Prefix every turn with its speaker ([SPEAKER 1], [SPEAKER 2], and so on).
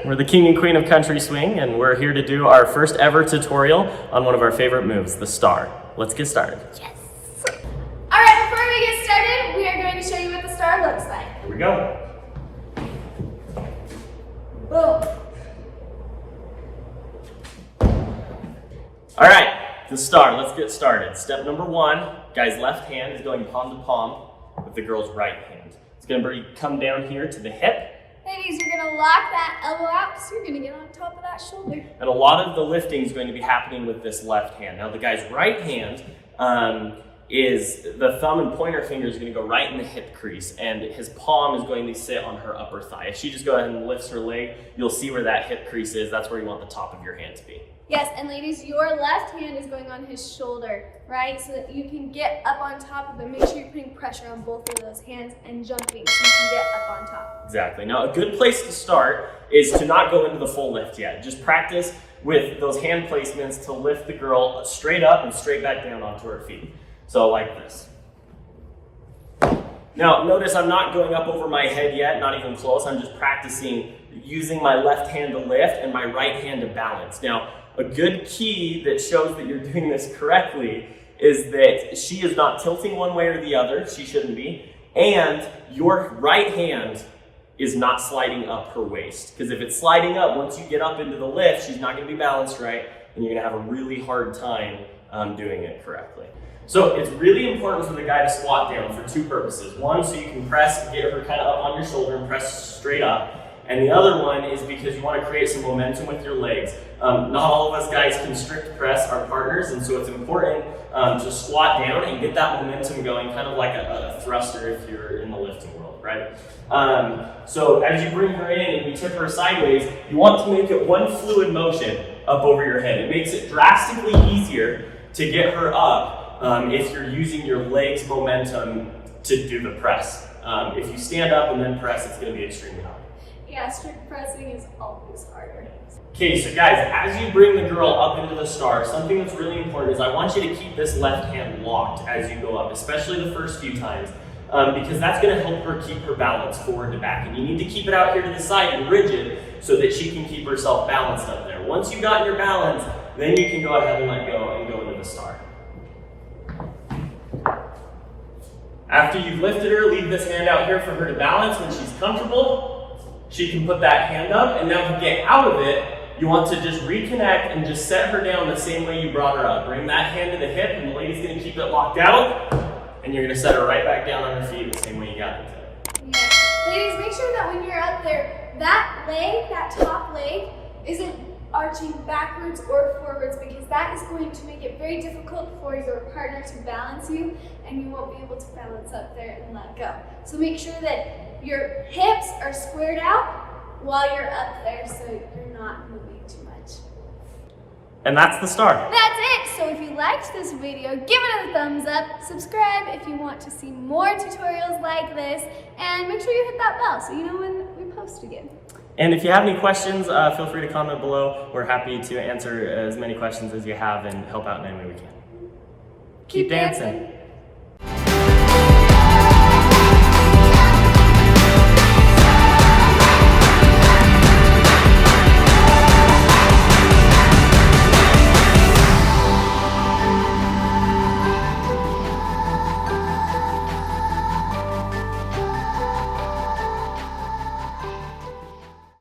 [SPEAKER 1] We're the king and queen of country swing, and we're here to do our first ever tutorial on one of our favorite moves, the star. Let's get started.
[SPEAKER 2] Yes. All right, before we get started, we are going to show you what the star looks like.
[SPEAKER 1] Here we go.
[SPEAKER 2] Boom.
[SPEAKER 1] All right, the star, let's get started. Step number one, guy's left hand is going palm to palm with the girl's right hand. It's gonna come down here to the hip.
[SPEAKER 2] Ladies, you're gonna lock that elbow out, so you're gonna get on top of that shoulder.
[SPEAKER 1] And a lot of the lifting is going to be happening with this left hand. Now the guy's right hand is the thumb and pointer finger is going to go right in the hip crease, and his palm is going to sit on her upper thigh. If she just go ahead and lifts her leg, you'll see where that hip crease is. That's where you want the top of your hand to be.
[SPEAKER 2] Yes, and ladies, your left hand is going on his shoulder, right? So that you can get up on top of him. Make sure you're putting pressure on both of those hands and jumping so you can get up on top.
[SPEAKER 1] Exactly. Now, a good place to start is to not go into the full lift yet. Just practice with those hand placements to lift the girl straight up and straight back down onto her feet. So like this. Now, notice I'm not going up over my head yet, not even close. I'm just practicing using my left hand to lift and my right hand to balance. Now, a good key that shows that you're doing this correctly is that she is not tilting one way or the other. She shouldn't be. And your right hand is not sliding up her waist. Because if it's sliding up, once you get up into the lift, she's not going to be balanced right, and you're going to have a really hard time doing it correctly. So it's really important for the guy to squat down for two purposes. One, so you can press, get her kind of up on your shoulder and press straight up. And the other one is because you want to create some momentum with your legs. Not all of us guys can strict press our partners, and so it's important to squat down and get that momentum going, kind of like a thruster if you're in the lifting world, right? So as you bring her in and you tip her sideways, you want to make it one fluid motion up over your head. It makes it drastically easier to get her up if you're using your legs' momentum to do the press. If you stand up and then press, it's going to be extremely hard.
[SPEAKER 2] Yeah, strict pressing is always harder.
[SPEAKER 1] Okay, so guys, as you bring the girl up into the star, something that's really important is I want you to keep this left hand locked as you go up, especially the first few times, because that's going to help her keep her balance forward to back. And you need to keep it out here to the side and rigid so that she can keep herself balanced up there. Once you've got your balance, then you can go ahead and let go and go into the star. After you've lifted her, leave this hand out here for her to balance. When she's comfortable, she can put that hand up, and now to get out of it, you want to just reconnect and just set her down the same way you brought her up. Bring that hand to the hip, and the lady's going to keep it locked out, and you're going to set her right back down on her feet the same way you got into it.
[SPEAKER 2] Yeah. Ladies, make sure that when you're up there, that leg, that top leg, isn't arching backwards or forwards, because that is going to make it very difficult for your partner to balance you, and you won't be able to balance up there and let go. So make sure that your hips are squared out while you're up there so you're not moving too much.
[SPEAKER 1] And that's the star.
[SPEAKER 2] That's it! So if you liked this video, give it a thumbs up, subscribe if you want to see more tutorials like this, and make sure you hit that bell so you know when we post again.
[SPEAKER 1] And if you have any questions, feel free to comment below. We're happy to answer as many questions as you have and help out in any way we can.
[SPEAKER 2] Keep dancing.